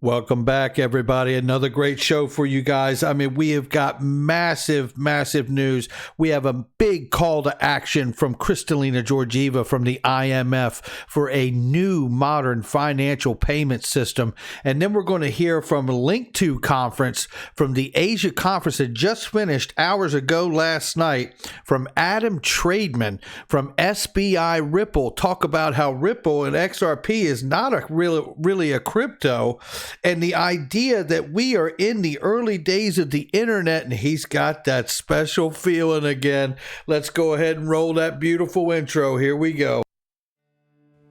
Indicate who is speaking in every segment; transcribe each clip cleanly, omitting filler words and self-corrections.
Speaker 1: Welcome back, everybody. Another great show for you guys. I mean, we have got massive news. We have a big call to action from Kristalina Georgieva from the IMF for a new modern financial payment system. And then we're going to hear from a Link 2 conference from the Asia conference that just finished hours ago last night from Adam Trademan from SBI Ripple. Talk about how Ripple and XRP is not really a crypto. And the idea that we are in the early days of the internet, and he's got that special feeling again. Let's go ahead and roll that beautiful intro. Here we go.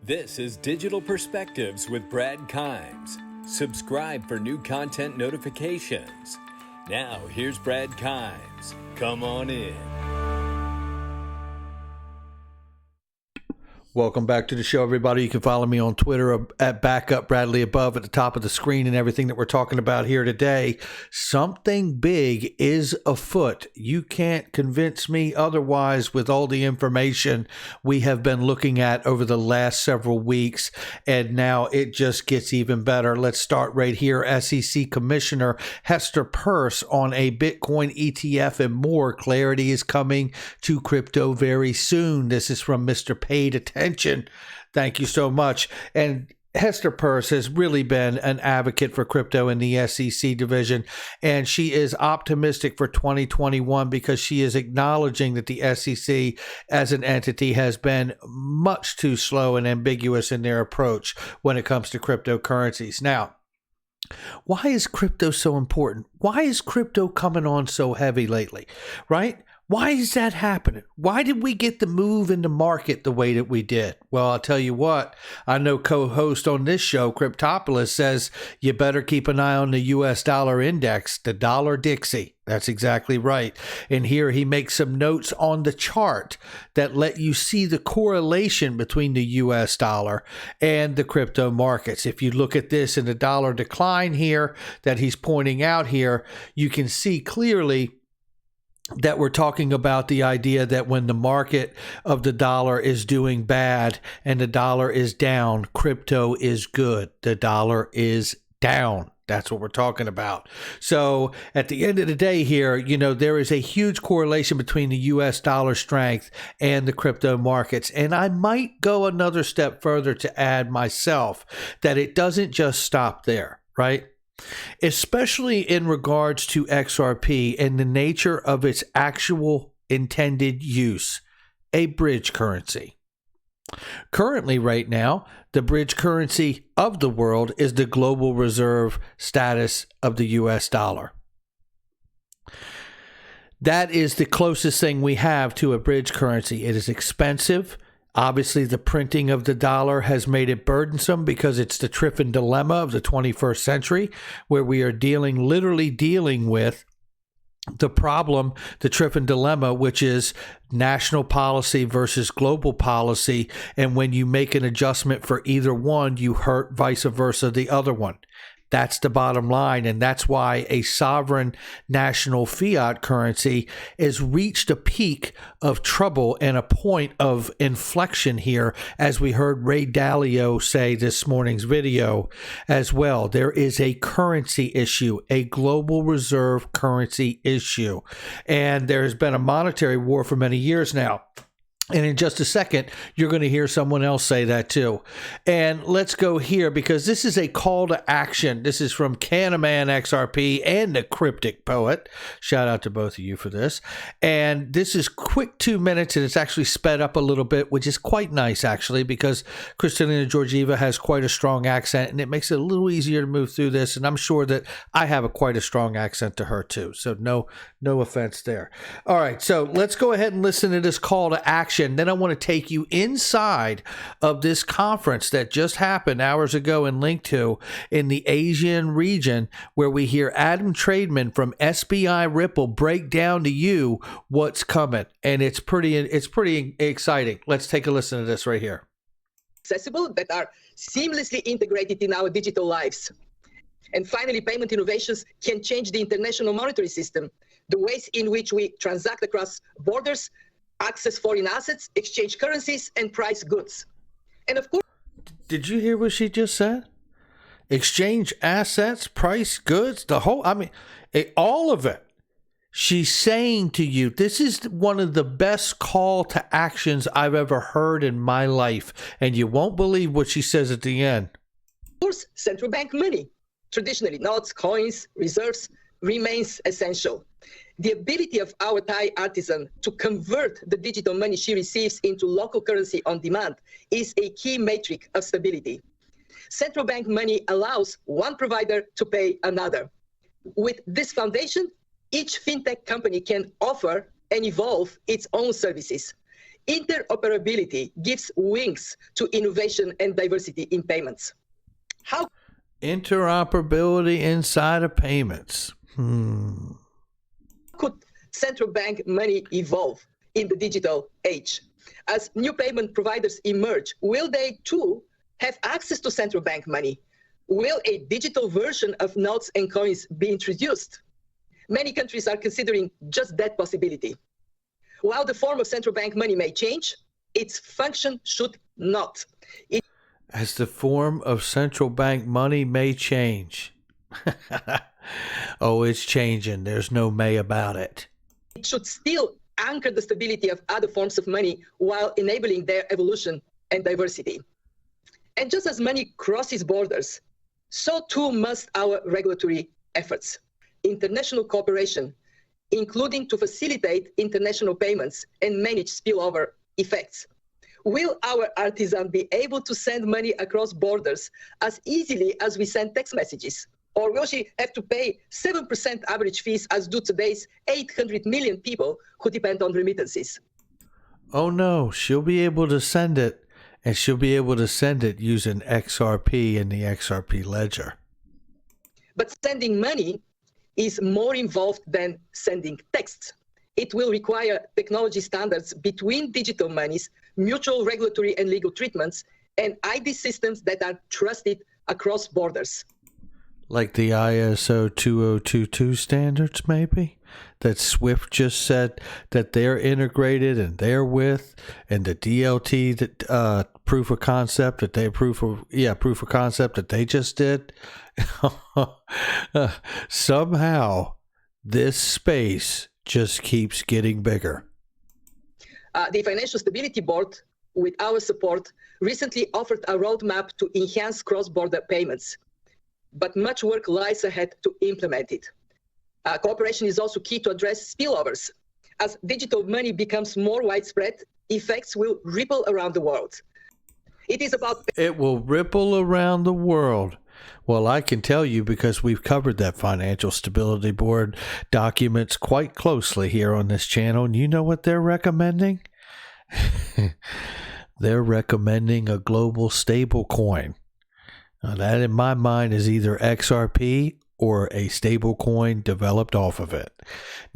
Speaker 2: This is Digital Perspectives with Brad Kimes. Subscribe for new content notifications. Now, here's Brad Kimes. Come on in.
Speaker 1: Welcome back to the show, everybody. You can follow me on Twitter at Backup Bradley above at the top of the screen and everything that we're talking about here today. Something big is afoot. You can't convince me otherwise with all the information we have been looking at over the last several weeks, and now it just gets even better. Let's start right here. SEC Commissioner Hester Peirce on a Bitcoin ETF and more. Clarity is coming to crypto very soon. This is from Mr. Paid Attention. Thank you so much. And Hester Peirce has really been an advocate for crypto in the SEC division, and she is optimistic for 2021 because she is acknowledging that the SEC as an entity has been much too slow and ambiguous in their approach when it comes to cryptocurrencies. Now, why is crypto so important? Why is crypto coming on so heavy lately, right? Why is that happening? Why did we get the move in the market the way that we did? Well, I'll tell you what, I know co-host on this show, Cryptopolis, says you better keep an eye on the U.S. dollar index, the dollar Dixie. That's exactly right. And here he makes some notes on the chart that let you see the correlation between the U.S. dollar and the crypto markets. If you look at this in the dollar decline here that he's pointing out here, you can see clearly that we're talking about the idea that when the market of the dollar is doing bad and the dollar is down, crypto is good. The dollar is down. That's what we're talking about. So at the end of the day here, there is a huge correlation between the U.S. dollar strength and the crypto markets. And I might go another step further to add myself that it doesn't just stop there, right? Especially in regards to XRP and the nature of its actual intended use, a bridge currency. Currently, right now, the bridge currency of the world is the global reserve status of the US dollar. That is the closest thing we have to a bridge currency. It is expensive. Obviously, the printing of the dollar has made it burdensome because it's the Triffin dilemma of the 21st century, where we are literally dealing with the problem, the Triffin dilemma, which is national policy versus global policy. And when you make an adjustment for either one, you hurt vice versa the other one. That's the bottom line, and that's why a sovereign national fiat currency has reached a peak of trouble and a point of inflection here, as we heard Ray Dalio say this morning's video as well. There is a currency issue, a global reserve currency issue, and there has been a monetary war for many years now. And in just a second, you're going to hear someone else say that too. And let's go here because this is a call to action. This is from Canaman XRP and the Cryptic Poet. Shout out to both of you for this. And this is quick 2 minutes, and it's actually sped up a little bit, which is quite nice actually, because Kristalina Georgieva has quite a strong accent, and it makes it a little easier to move through this. And I'm sure that I have quite a strong accent to her too. So no offense there. All right, so let's go ahead and listen to this call to action. Then I want to take you inside of this conference that just happened hours ago in Link 2 in the Asian region, where we hear Adam Trademan from SBI Ripple break down to you what's coming. And it's pretty exciting. Let's take a listen to this right here.
Speaker 3: Accessible, that are seamlessly integrated in our digital lives. And finally, payment innovations can change the international monetary system, the ways in which we transact across borders, access foreign assets, exchange currencies, and price goods. And of course...
Speaker 1: Did you hear what she just said? exchange assets, price goods, the whole, all of it. She's saying to you, this is one of the best call to actions I've ever heard in my life. And you won't believe what she says at the end.
Speaker 3: Of course, central bank money, traditionally notes, coins, reserves, remains essential. The ability of our Thai artisan to convert the digital money she receives into local currency on demand is a key metric of stability. Central bank money allows one provider to pay another. With this foundation, each fintech company can offer and evolve its own services. Interoperability gives wings to innovation and diversity in payments. How
Speaker 1: interoperability inside of payments?
Speaker 3: Could central bank money evolve in the digital age? As new payment providers emerge, will they too have access to central bank money? Will a digital version of notes and coins be introduced? Many countries are considering just that possibility. While the form of central bank money may change, its function should not.
Speaker 1: As the form of central bank money may change. Oh, it's changing. There's no may about it.
Speaker 3: It should still anchor the stability of other forms of money while enabling their evolution and diversity. And just as money crosses borders, so too must our regulatory efforts. International cooperation, including to facilitate international payments and manage spillover effects. Will our artisan be able to send money across borders as easily as we send text messages? Or will she have to pay 7% average fees as do today's 800 million people who depend on remittances?
Speaker 1: Oh no, she'll be able to send it, and she'll be able to send it using XRP and the XRP ledger.
Speaker 3: But sending money is more involved than sending texts. It will require technology standards between digital monies, mutual regulatory and legal treatments, and ID systems that are trusted across borders.
Speaker 1: Like the ISO 2022 standards, maybe? That SWIFT just said that they're integrated and they're with, and the DLT, that proof of concept that they just did. Somehow, this space just keeps getting bigger.
Speaker 3: The Financial Stability Board, with our support, recently offered a roadmap to enhance cross-border payments. But much work lies ahead to implement it. Cooperation is also key to address spillovers. As digital money becomes more widespread, effects will ripple around the world. It will
Speaker 1: ripple around the world. Well, I can tell you because we've covered that Financial Stability Board documents quite closely here on this channel. And you know what they're recommending? They're recommending a global stablecoin. Now, that in my mind is either XRP or a stable coin developed off of it.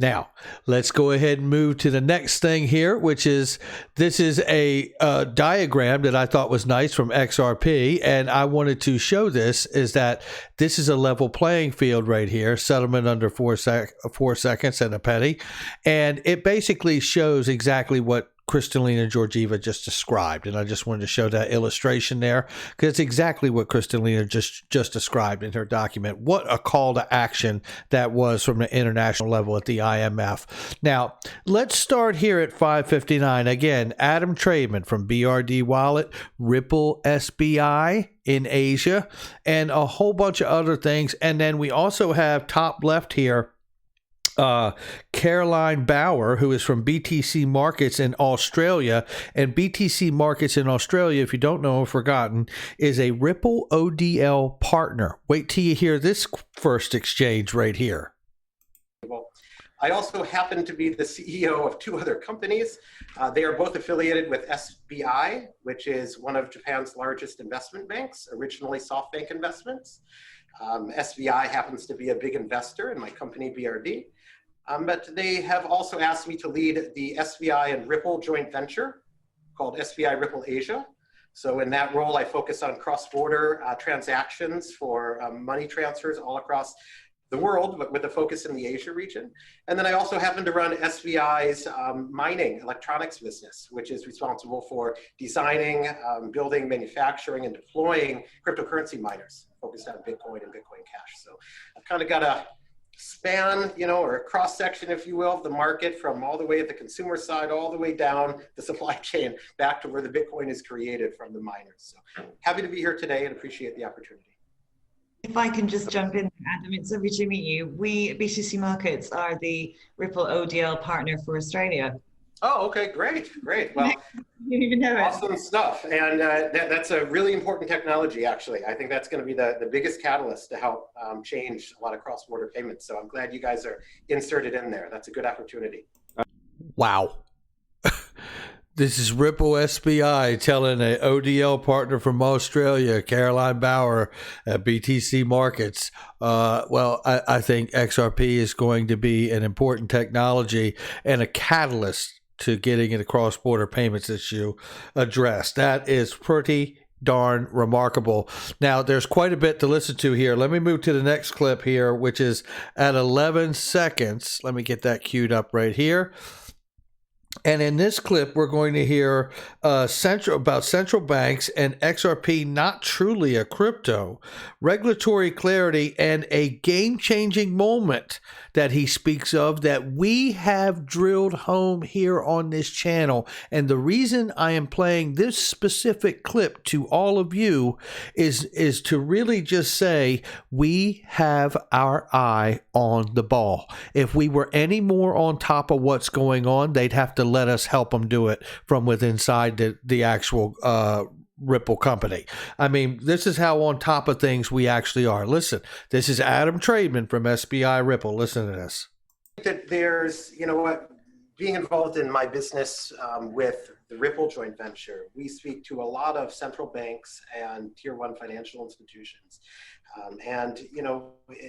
Speaker 1: Now, let's go ahead and move to the next thing here, which is, this is a diagram that I thought was nice from XRP, and I wanted to show this, is that this is a level playing field right here, settlement under 4 seconds and a penny, and it basically shows exactly what Kristalina Georgieva just described, and I just wanted to show that illustration there because it's exactly what Kristalina just described in her document. What a call to action that was from the international level at the IMF. Now, let's start here at 559. Again, Adam Trademan from BRD Wallet, Ripple SBI in Asia, and a whole bunch of other things. And then we also have top left here, Caroline Bauer, who is from BTC Markets in Australia. And BTC Markets in Australia, if you don't know or forgotten, is a Ripple ODL partner. Wait till you hear this first exchange right here.
Speaker 4: Well, I also happen to be the CEO of two other companies. They are both affiliated with SBI, which is one of Japan's largest investment banks, originally SoftBank Investments. SBI happens to be a big investor in my company, BRD. But they have also asked me to lead the SBI and Ripple joint venture called SBI Ripple Asia. So in that role, I focus on cross-border transactions for money transfers all across the world, but with a focus in the Asia region. And then I also happen to run SBI's mining electronics business, which is responsible for designing, building, manufacturing, and deploying cryptocurrency miners focused on Bitcoin and Bitcoin Cash. So I've kind of got a span, or a cross section, if you will, of the market from all the way at the consumer side, all the way down the supply chain, back to where the Bitcoin is created from the miners. So happy to be here today and appreciate the opportunity.
Speaker 5: If I can just jump in, Adam, it's lovely to meet you. We at BTC Markets are the Ripple ODL partner for Australia.
Speaker 4: Oh, okay, great. Well,
Speaker 5: you didn't even know it.
Speaker 4: Awesome stuff. And that's a really important technology, actually. I think that's going to be the biggest catalyst to help change a lot of cross-border payments. So I'm glad you guys are inserted in there. That's a good opportunity.
Speaker 1: Wow. This is Ripple SBI telling an ODL partner from Australia, Caroline Bauer at BTC Markets. I think XRP is going to be an important technology and a catalyst to getting at a cross-border payments issue addressed. That is pretty darn remarkable. Now, there's quite a bit to listen to here. Let me move to the next clip here, which is at 11 seconds. Let me get that queued up right here. And in this clip, we're going to hear about central banks and XRP not truly a crypto, regulatory clarity, and a game-changing moment that he speaks of that we have drilled home here on this channel. And the reason I am playing this specific clip to all of you is to really just say we have our eye on the ball. If we were any more on top of what's going on, they'd have to let us help them do it from within inside the actual Ripple company. I mean, this is how on top of things we actually are. Listen, this is Adam Trademan from SBI Ripple. Listen to this.
Speaker 4: That there's, being involved in my business with the Ripple joint venture, we speak to a lot of central banks and tier one financial institutions.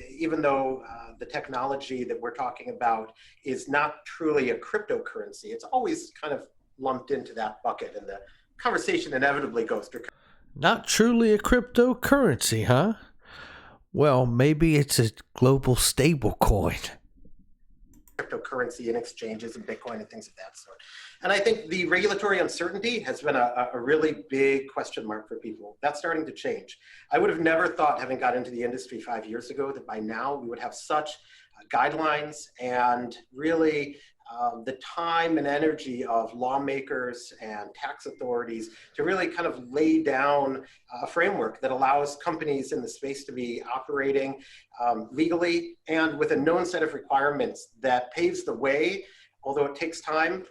Speaker 4: Even though the technology that we're talking about is not truly a cryptocurrency, it's always kind of lumped into that bucket, and the conversation inevitably goes to
Speaker 1: not truly a cryptocurrency, huh? Well, maybe it's a global stable coin.
Speaker 4: Cryptocurrency and exchanges and Bitcoin and things of that sort. And I think the regulatory uncertainty has been a really big question mark for people. That's starting to change. I would have never thought, having got into the industry 5 years ago, that by now we would have such guidelines and really the time and energy of lawmakers and tax authorities to really kind of lay down a framework that allows companies in the space to be operating legally and with a known set of requirements that paves the way, although it takes time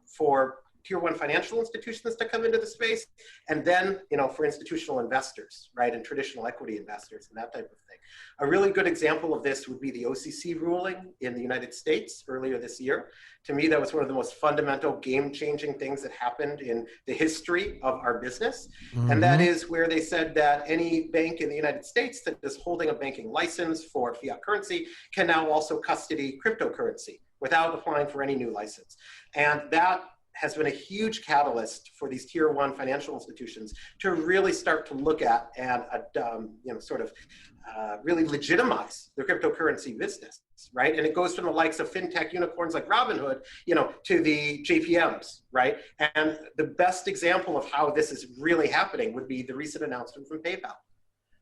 Speaker 4: for tier one financial institutions to come into the space, and then for institutional investors, right, and traditional equity investors and that type of thing. A really good example of this would be the OCC ruling in the United States earlier this year. To me, that was one of the most fundamental game-changing things that happened in the history of our business. Mm-hmm. And that is where they said that any bank in the United States that is holding a banking license for fiat currency can now also custody cryptocurrency without applying for any new license. And that has been a huge catalyst for these tier one financial institutions to really start to look at and really legitimize the cryptocurrency business, right? And it goes from the likes of fintech unicorns like Robinhood, to the JPMs, right? And the best example of how this is really happening would be the recent announcement from PayPal,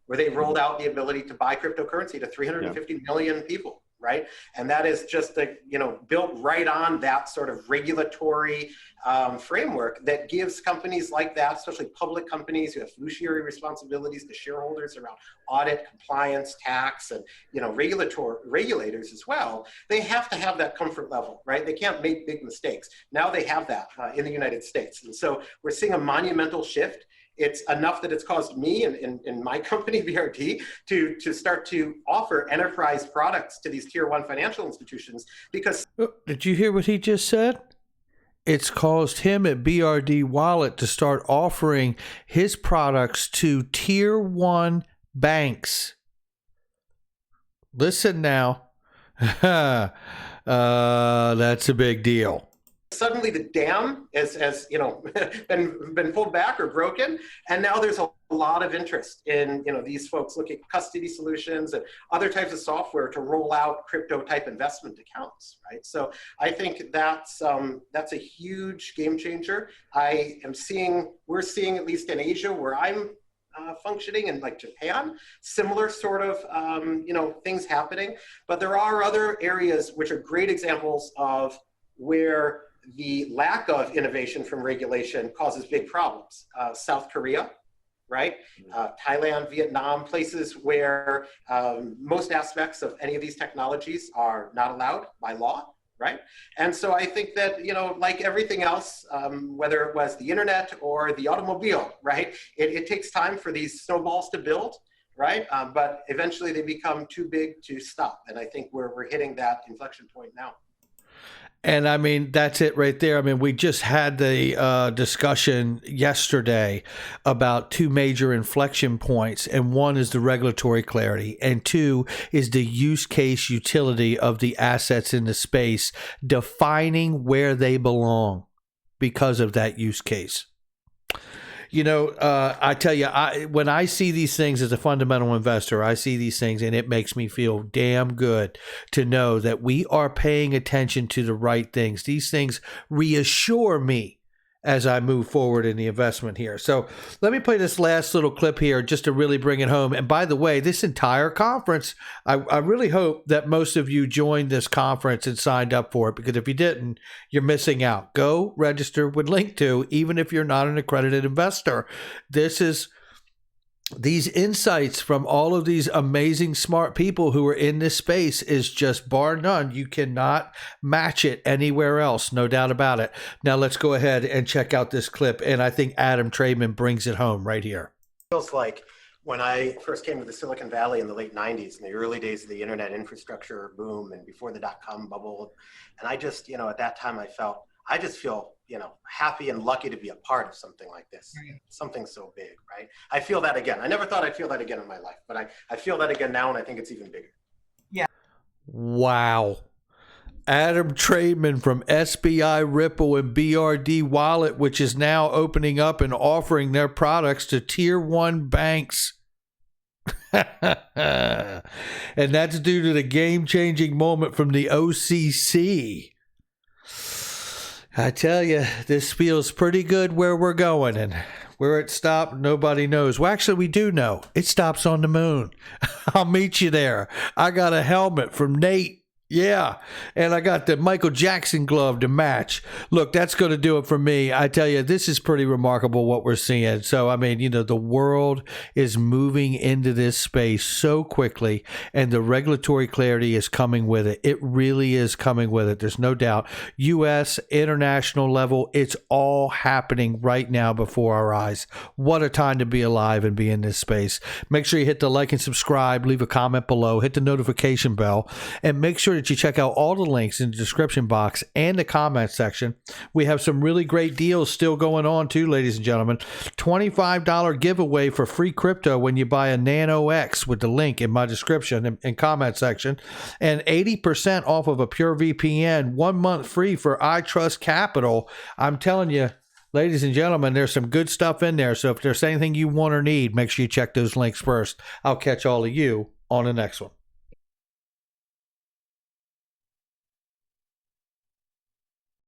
Speaker 4: where they rolled out the ability to buy cryptocurrency to 350 million people. Right, and that is just built right on that sort of regulatory framework that gives companies like that, especially public companies who have fiduciary responsibilities to shareholders around audit, compliance, tax, and regulators as well. They have to have that comfort level, right? They can't make big mistakes. Now they have that in the United States, and so we're seeing a monumental shift. It's enough that it's caused me and my company, BRD, to start to offer enterprise products to these tier one financial institutions because...
Speaker 1: Did you hear what he just said? It's caused him at BRD Wallet to start offering his products to tier one banks. Listen now. That's a big deal.
Speaker 4: suddenly the dam has you know, been pulled back or broken, and now there's a lot of interest in, you know, these folks looking at custody solutions and other types of software to roll out crypto type investment accounts, right? So I think that's a huge game changer. We're seeing, at least in Asia where I'm functioning, in like Japan, similar sort of you know, things happening. But there are other areas which are great examples of where the lack of innovation from regulation causes big problems. South Korea, right? Thailand, Vietnam, places where most aspects of any of these technologies are not allowed by law, right? And so I think that, you know, like everything else, whether it was the internet or the automobile, right? It takes time for these snowballs to build, right? But eventually they become too big to stop. And I think we're hitting that inflection point now.
Speaker 1: And I mean, that's it right there. I mean, we just had the discussion yesterday about two major inflection points, and one is the regulatory clarity, and two is the use case utility of the assets in the space, defining where they belong because of that use case. You know, I tell you, when I see these things as a fundamental investor, I see these things and it makes me feel damn good to know that we are paying attention to the right things. These things reassure me as I move forward in the investment here. So let me play this last little clip here just to really bring it home. And by the way, this entire conference, I really hope that most of you joined this conference and signed up for it, because if you didn't, you're missing out. Go register with link to, even if you're not an accredited investor. These insights from all of these amazing, smart people who are in this space is just bar none. You cannot match it anywhere else, no doubt about it. Now let's go ahead and check out this clip. And I think Adam Trademan brings it home right here.
Speaker 4: Feels like when I first came to the Silicon Valley in the late 90s, in the early days of the internet infrastructure boom and before the dot-com bubble. And I just, you know, at that time I just feel, you know, happy and lucky to be a part of something like this. Right. Something so big, right? I feel that again. I never thought I'd feel that again in my life, but I feel that again now, and I think it's even bigger.
Speaker 5: Yeah.
Speaker 1: Wow. Adam Trademan from SBI, Ripple, and BRD Wallet, which is now opening up and offering their products to tier 1 banks. And that's due to the game-changing moment from the OCC. I tell you, this feels pretty good where we're going, and where it stopped, nobody knows. Well, actually, we do know. It stops on the moon. I'll meet you there. I got a helmet from Nate. Yeah, and I got the Michael Jackson glove to match. Look, that's going to do it for me. I tell you, this is pretty remarkable what we're seeing. So, I mean, you know, the world is moving into this space so quickly, and the regulatory clarity is coming with it. It really is coming with it. There's no doubt. U.S., international level, it's all happening right now before our eyes. What a time to be alive and be in this space. Make sure you hit the like and subscribe, leave a comment below, hit the notification bell, and make sure that you check out all the links in the description box and the comment section. We have some really great deals still going on too, ladies and gentlemen. $25 giveaway for free crypto when you buy a Nano X with the link in my description and comment section, and 80% off of a Pure VPN, 1 month free for iTrust Capital. I'm telling you, ladies and gentlemen, there's some good stuff in there. So if there's anything you want or need, make sure you check those links first. I'll catch all of you on the next one.